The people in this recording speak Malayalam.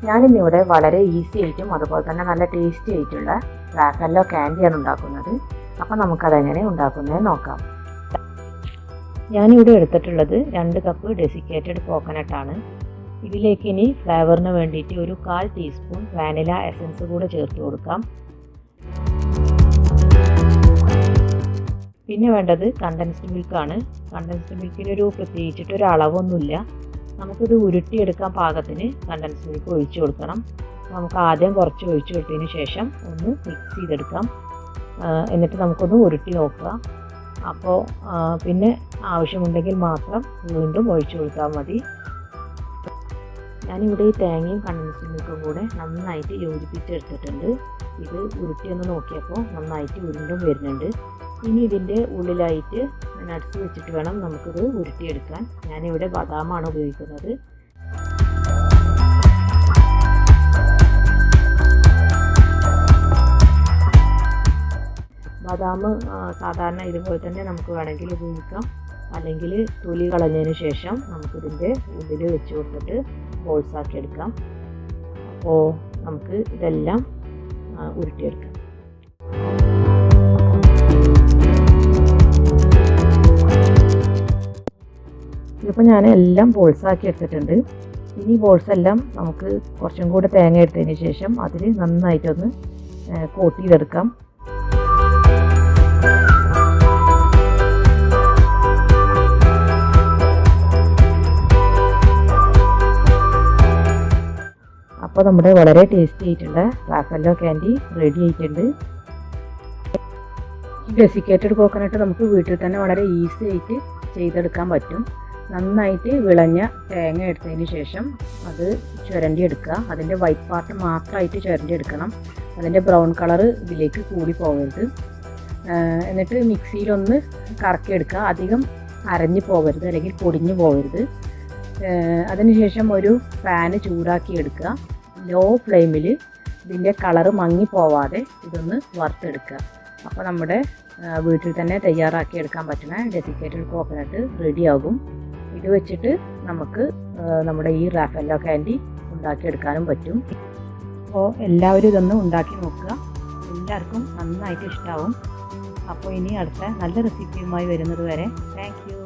ഞാനിന്നിവിടെ വളരെ ഈസി ആയിട്ടും അതുപോലെ തന്നെ നല്ല ടേസ്റ്റി ആയിട്ടുള്ള റാഫെല്ലോ ക്യാൻഡിയാണ് ഉണ്ടാക്കുന്നത്. അപ്പോൾ നമുക്കതെങ്ങനെ ഉണ്ടാക്കുന്നത് നോക്കാം. ഞാനിവിടെ എടുത്തിട്ടുള്ളത് 2 കപ്പ് ഡെസിക്കേറ്റഡ് കോക്കനട്ടാണ്. ഇതിലേക്ക് ഇനി ഫ്ലേവറിന് വേണ്ടിയിട്ട് ഒരു 1/4 ടീസ്പൂൺ വാനില എസൻസ് കൂടെ ചേർത്ത് കൊടുക്കാം. പിന്നെ വേണ്ടത് കണ്ടൻസ്ഡ് മിൽക്കാണ്. കണ്ടൻസ്ഡ് മിൽക്കിനൊരു പ്രത്യേകിച്ചിട്ടൊരു അളവൊന്നുമില്ല. നമുക്കിത് ഉരുട്ടിയെടുക്കാൻ പാകത്തിന് കണ്ടൻസ്ഡ് മിൽക്ക് ഒഴിച്ചു കൊടുക്കണം. നമുക്ക് ആദ്യം കുറച്ച് ഒഴിച്ചു കൊടുത്തതിന് ശേഷം ഒന്ന് മിക്സ് ചെയ്തെടുക്കാം. എന്നിട്ട് നമുക്കൊന്ന് ഉരുട്ടി നോക്കുക. അപ്പോൾ പിന്നെ ആവശ്യമുണ്ടെങ്കിൽ മാത്രം വീണ്ടും ഒഴിച്ചു കൊടുത്താൽ മതി. ഞാനിവിടെ ഈ തേങ്ങയും കണ്ടൻസ്ഡ് മിൽക്കും കൂടെ നന്നായിട്ട് യോജിപ്പിച്ചെടുത്തിട്ടുണ്ട്. ഇത് ഉരുട്ടിയൊന്ന് നോക്കിയപ്പോൾ നന്നായിട്ട് ഉരുണ്ടും വരുന്നുണ്ട്. ഇനി ഇതിൻ്റെ ഉള്ളിലായിട്ട് നട്ട്സ് വെച്ചിട്ട് വേണം നമുക്കിത് ഉരുട്ടിയെടുക്കാൻ. ഞാനിവിടെ ബദാമാണ് ഉപയോഗിക്കുന്നത്. ബദാം സാധാരണ ഇതുപോലെ തന്നെ നമുക്ക് വേണമെങ്കിൽ ഉപയോഗിക്കാം. അല്ലെങ്കിൽ തൊലി കളഞ്ഞതിന് ശേഷം നമുക്കിതിൻ്റെ ഉള്ളിൽ വെച്ച് കൊടുത്തിട്ട് ബോൾസാക്കി എടുക്കാം. അപ്പോൾ നമുക്ക് ഇതെല്ലാം ഉരുട്ടിയെടുക്കാം. ഇതിപ്പോൾ ഞാൻ എല്ലാം ബോൾസാക്കി എടുത്തിട്ടുണ്ട്. ഇനി ബോൾസ് എല്ലാം നമുക്ക് കുറച്ചും കൂടെ തേങ്ങ എടുത്തതിന് ശേഷം അതിൽ നന്നായിട്ടൊന്ന് കോട്ട് ചെയ്തെടുക്കാം. അപ്പോൾ നമ്മുടെ വളരെ ടേസ്റ്റി ആയിട്ടുള്ള റാഫെല്ലോ ക്യാൻഡി റെഡി ആയിട്ടുണ്ട്. ഡെസിക്കേറ്റഡ് കോക്കനട്ട് നമുക്ക് വീട്ടിൽ തന്നെ വളരെ ഈസി ആയിട്ട് ചെയ്തെടുക്കാൻ പറ്റും. നന്നായിട്ട് വിളഞ്ഞ തേങ്ങ എടുത്തതിന് ശേഷം അത് ചുരണ്ടി എടുക്കുക. അതിൻ്റെ വൈറ്റ് പാർട്ട് മാത്രമായിട്ട് ചുരണ്ടി എടുക്കണം. അതിൻ്റെ ബ്രൗൺ കളറ് ഇതിലേക്ക് കൂടി പോകരുത്. എന്നിട്ട് മിക്സിയിലൊന്ന് കറക്കിയെടുക്കുക. അധികം അരഞ്ഞു പോകരുത്, അല്ലെങ്കിൽ പൊടിഞ്ഞു പോകരുത്. അതിനുശേഷം ഒരു പാന് ചൂടാക്കി എടുക്കുക. ലോ ഫ്ലെയിമിൽ ഇതിൻ്റെ കളറ് മങ്ങിപ്പോവാതെ ഇതൊന്ന് വറുത്തെടുക്കുക. അപ്പോൾ നമ്മുടെ വീട്ടിൽ തന്നെ തയ്യാറാക്കി എടുക്കാൻ പറ്റുന്ന ഡെസിക്കേറ്റഡ് കോക്കനട്ട് റെഡിയാകും. ഇത് വെച്ചിട്ട് നമുക്ക് നമ്മുടെ ഈ റാഫെല്ലോ ക്യാൻഡി ഉണ്ടാക്കിയെടുക്കാനും പറ്റും. അപ്പോൾ എല്ലാവരും ഇതൊന്ന് ഉണ്ടാക്കി നോക്കുക. എല്ലാവർക്കും നന്നായിട്ട് ഇഷ്ടമാവും. അപ്പോൾ ഇനി അടുത്ത നല്ല റെസിപ്പിയുമായി വരുന്നത് വരെ താങ്ക് യു.